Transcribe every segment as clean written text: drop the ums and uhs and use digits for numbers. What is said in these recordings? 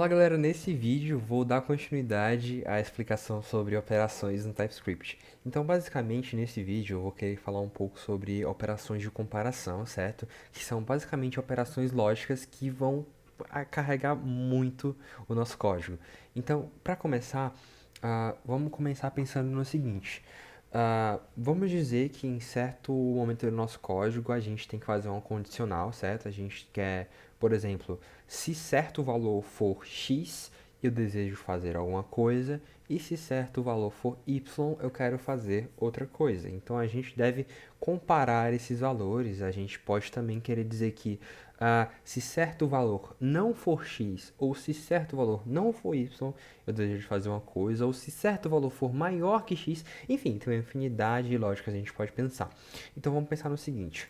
Fala galera, nesse vídeo vou dar continuidade à explicação sobre operações no TypeScript. Então basicamente nesse vídeo eu vou querer falar um pouco sobre operações de comparação, certo? Que são basicamente operações lógicas que vão carregar muito o nosso código. Então para começar, vamos começar pensando no seguinte. Vamos dizer que em certo momento do nosso código a gente tem que fazer um condicional, certo? A gente quer, por exemplo, se certo valor for x, eu desejo fazer alguma coisa, e se certo valor for y, eu quero fazer outra coisa. Então a gente deve comparar esses valores. A gente pode também querer dizer que se certo valor não for x, ou se certo valor não for y, eu desejo fazer uma coisa, ou se certo valor for maior que x, enfim, tem uma infinidade de lógicas que a gente pode pensar. Então vamos pensar no seguinte.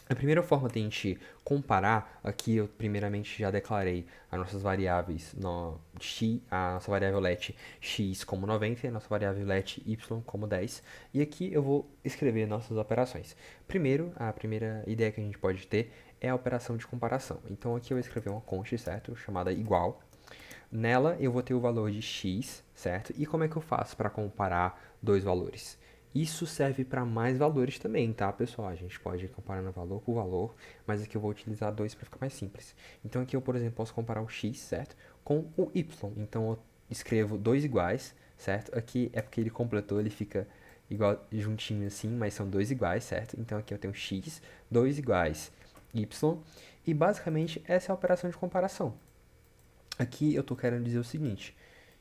A primeira forma de a gente comparar, aqui eu primeiramente já declarei as nossas variáveis, a nossa variável let x como 90 e a nossa variável let y como 10. E aqui eu vou escrever nossas operações. Primeiro, a primeira ideia que a gente pode ter é a operação de comparação. Então aqui eu vou escrever uma const, certo? Chamada igual. Nela eu vou ter o valor de x, certo? E como é que eu faço para comparar dois valores? Isso serve para mais valores também, tá, pessoal? A gente pode ir comparando valor por valor, mas aqui eu vou utilizar dois para ficar mais simples. Então aqui eu, por exemplo, posso comparar o x, certo? Com o y. Então eu escrevo dois iguais, certo? Aqui é porque ele completou, ele fica igual juntinho assim, mas são dois iguais, certo? Então aqui eu tenho x, dois iguais y, e basicamente essa é a operação de comparação. Aqui eu estou querendo dizer o seguinte: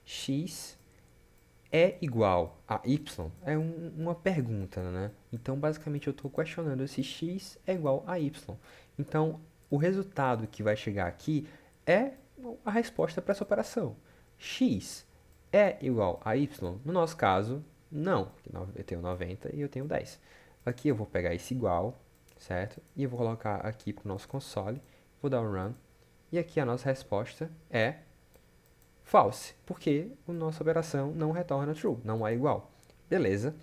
x é igual a y? É uma pergunta, né? Então, basicamente, eu estou questionando se x é igual a y. Então, o resultado que vai chegar aqui é a resposta para essa operação. X é igual a y? No nosso caso, não. Eu tenho 90 e eu tenho 10. Aqui eu vou pegar esse igual, certo? E eu vou colocar aqui para o nosso console. Vou dar um run. E aqui a nossa resposta é false, porque a nossa operação não retorna true, não é igual. Beleza?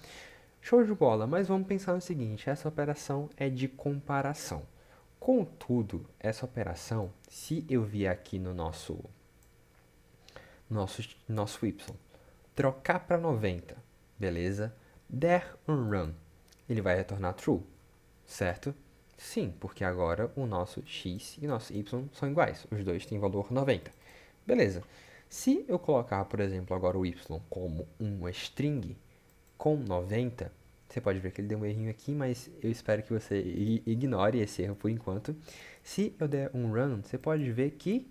Show de bola, mas vamos pensar no seguinte, essa operação é de comparação. Contudo, essa operação, se eu vier aqui no nosso y, trocar para 90, beleza? Der um run, ele vai retornar true, certo? Sim, porque agora o nosso x e o nosso y são iguais, os dois têm valor 90. Beleza. Se eu colocar, por exemplo, agora o y como uma string com 90, você pode ver que ele deu um errinho aqui, mas eu espero que você ignore esse erro por enquanto. Se eu der um run, você pode ver que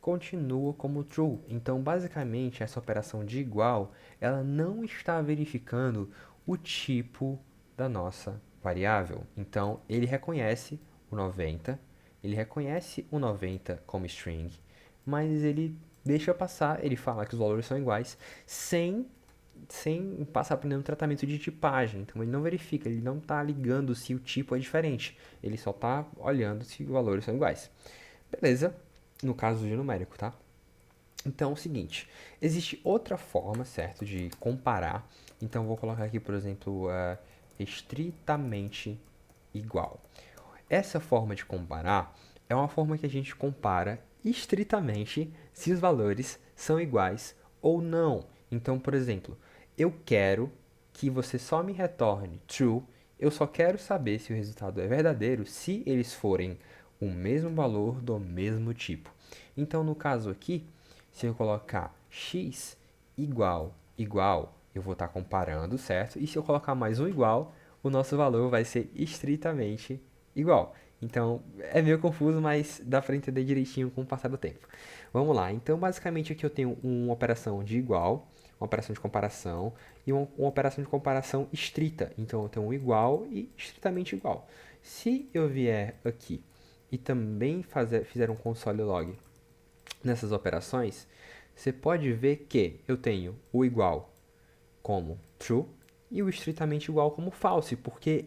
continua como true. Então, basicamente, essa operação de igual, ela não está verificando o tipo da nossa variável. Então, ele reconhece o 90, ele reconhece o 90 como string, mas ele deixa passar, ele fala que os valores são iguais, sem passar por nenhum tratamento de tipagem. Então ele não verifica, ele não está ligando se o tipo é diferente. Ele só está olhando se os valores são iguais. Beleza? No caso de numérico, tá? Então é o seguinte, existe outra forma, certo, de comparar. Então eu vou colocar aqui, por exemplo, estritamente igual. Essa forma de comparar é uma forma que a gente compara estritamente se os valores são iguais ou não. Então, por exemplo, eu quero que você só me retorne true, eu só quero saber se o resultado é verdadeiro se eles forem o mesmo valor do mesmo tipo. Então, no caso aqui, se eu colocar x igual, eu vou estar comparando, certo? E se eu colocar mais um igual, o nosso valor vai ser estritamente igual. Então, é meio confuso, mas dá para entender direitinho com o passar do tempo. Vamos lá. Então, basicamente, aqui eu tenho uma operação de igual, uma operação de comparação e uma operação de comparação estrita. Então, eu tenho um igual e estritamente igual. Se eu vier aqui e também fizer um console log nessas operações, você pode ver que eu tenho o igual como true e o estritamente igual como false, porque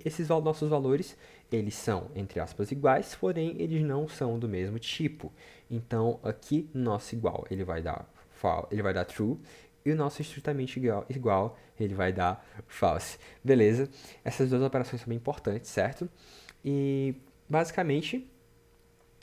esses nossos valores, eles são, entre aspas, iguais, porém eles não são do mesmo tipo. Então, aqui, nosso igual, ele vai dar true, e o nosso estritamente igual, ele vai dar false. Beleza? Essas duas operações são bem importantes, certo? E, basicamente,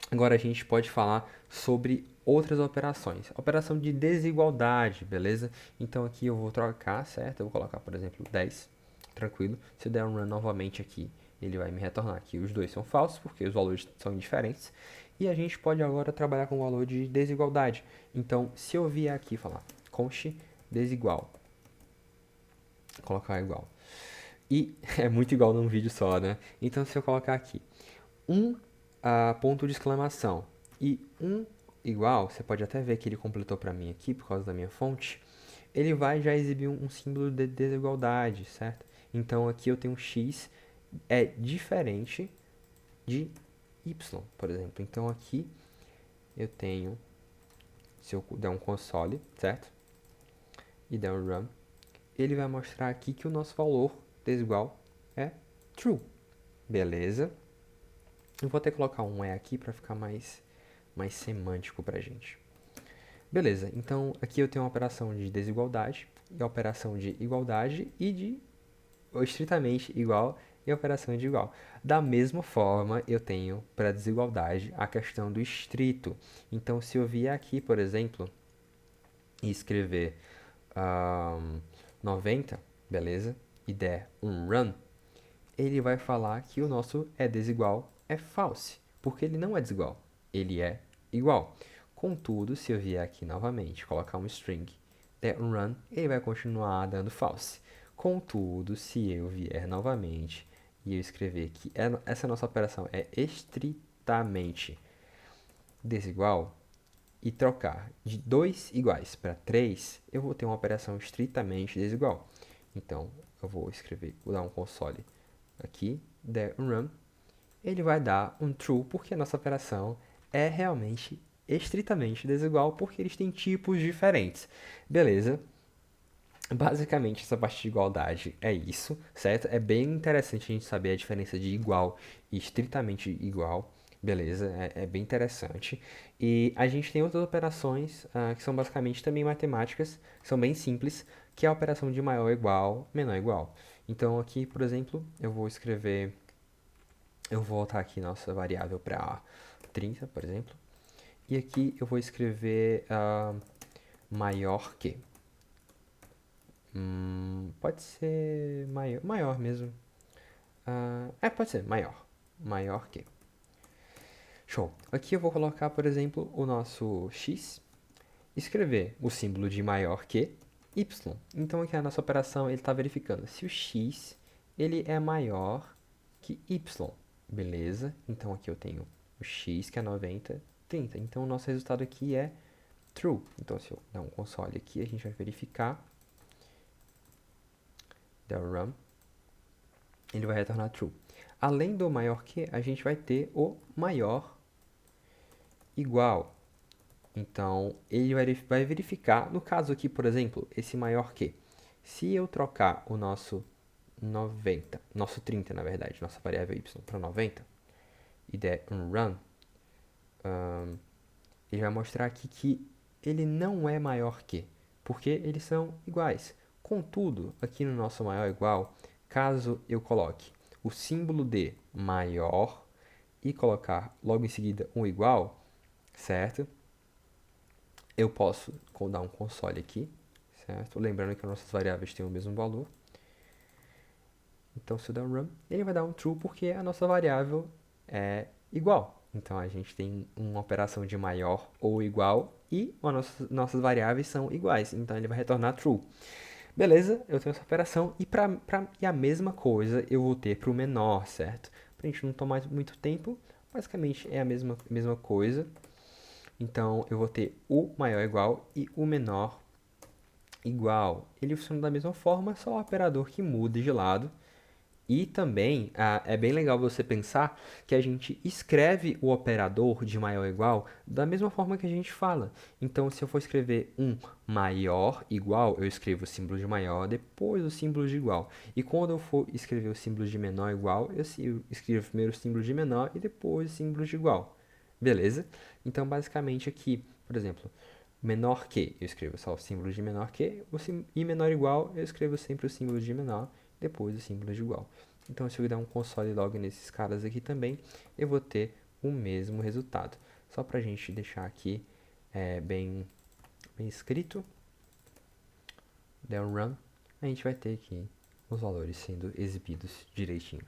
Agora a gente pode falar sobre outras operações. Operação de desigualdade, beleza? Então aqui eu vou trocar, certo? Eu vou colocar, por exemplo, 10, tranquilo. Se eu der um run novamente aqui, ele vai me retornar aqui. Os dois são falsos, porque os valores são diferentes. E a gente pode agora trabalhar com o valor de desigualdade. Então, se eu vier aqui falar const desigual, colocar igual. E é muito igual num vídeo só, né? Então, se eu colocar aqui um ponto de exclamação e um igual, você pode até ver que ele completou para mim aqui por causa da minha fonte, ele vai já exibir um símbolo de desigualdade, certo? Então aqui eu tenho um x é diferente de y, por exemplo. Então aqui eu tenho, se eu der um console, certo? E der um run, ele vai mostrar aqui que o nosso valor desigual é true. Beleza? Eu vou até colocar um E aqui para ficar mais semântico para a gente. Beleza, então aqui eu tenho uma operação de desigualdade, e a operação de igualdade e de estritamente igual e a operação de igual. Da mesma forma, eu tenho para desigualdade a questão do estrito. Então, se eu vier aqui, por exemplo, e escrever 90, beleza, e der um run, ele vai falar que o nosso é desigual é false, porque ele não é desigual, ele é igual. Contudo, se eu vier aqui novamente, colocar um string, der um run, ele vai continuar dando false. Contudo, se eu vier novamente e eu escrever que essa nossa operação é estritamente desigual e trocar de 2 iguais para 3, eu vou ter uma operação estritamente desigual. Então, eu vou escrever, vou dar um console aqui, der um run, ele vai dar um true, porque a nossa operação é realmente estritamente desigual, porque eles têm tipos diferentes. Beleza? Basicamente, essa parte de igualdade é isso, certo? É bem interessante a gente saber a diferença de igual e estritamente igual, beleza? É bem interessante. E a gente tem outras operações que são basicamente também matemáticas, que são bem simples, que é a operação de maior igual, menor igual. Então, aqui, por exemplo, eu vou voltar aqui nossa variável para 30, por exemplo, e aqui eu vou escrever maior que. Pode ser maior mesmo. Pode ser maior. Maior que. Show. Aqui eu vou colocar, por exemplo, o nosso x, escrever o símbolo de maior que y. Então aqui a nossa operação ele está verificando se o x ele é maior que y. Beleza? Então aqui eu tenho o x que é 90, 30. Então o nosso resultado aqui é true. Então se eu dar um console aqui, a gente vai verificar. Der run, ele vai retornar true. Além do maior que, a gente vai ter o maior igual. Então, ele vai verificar, no caso aqui, por exemplo, esse maior que. Se eu trocar o nosso 90, nosso 30, na verdade, nossa variável y para 90, e der um run, ele vai mostrar aqui que ele não é maior que, porque eles são iguais. Contudo, aqui no nosso maior igual, caso eu coloque o símbolo de maior e colocar logo em seguida um igual, certo? Eu posso dar um console aqui, certo? Lembrando que nossas variáveis têm o mesmo valor. Então, se eu der um run, ele vai dar um true porque a nossa variável é igual. Então, a gente tem uma operação de maior ou igual e nossas variáveis são iguais. Então, ele vai retornar true. Beleza, eu tenho essa operação e a mesma coisa eu vou ter para o menor, certo? Para a gente não tomar muito tempo, basicamente é a mesma coisa. Então, eu vou ter o maior igual e o menor igual. Ele funciona da mesma forma, só o operador que muda de lado. E também é bem legal você pensar que a gente escreve o operador de maior ou igual da mesma forma que a gente fala. Então, se eu for escrever um maior igual, eu escrevo o símbolo de maior, depois o símbolo de igual. E quando eu for escrever o símbolo de menor igual, eu escrevo primeiro o símbolo de menor e depois o símbolo de igual. Beleza? Então, basicamente aqui, por exemplo, menor que, eu escrevo só o símbolo de menor que, e menor igual, eu escrevo sempre o símbolo de menor, depois o símbolo de igual. Então, se eu der um console log nesses caras aqui também, eu vou ter o mesmo resultado. Só para a gente deixar aqui bem escrito, der um run, a gente vai ter aqui os valores sendo exibidos direitinho.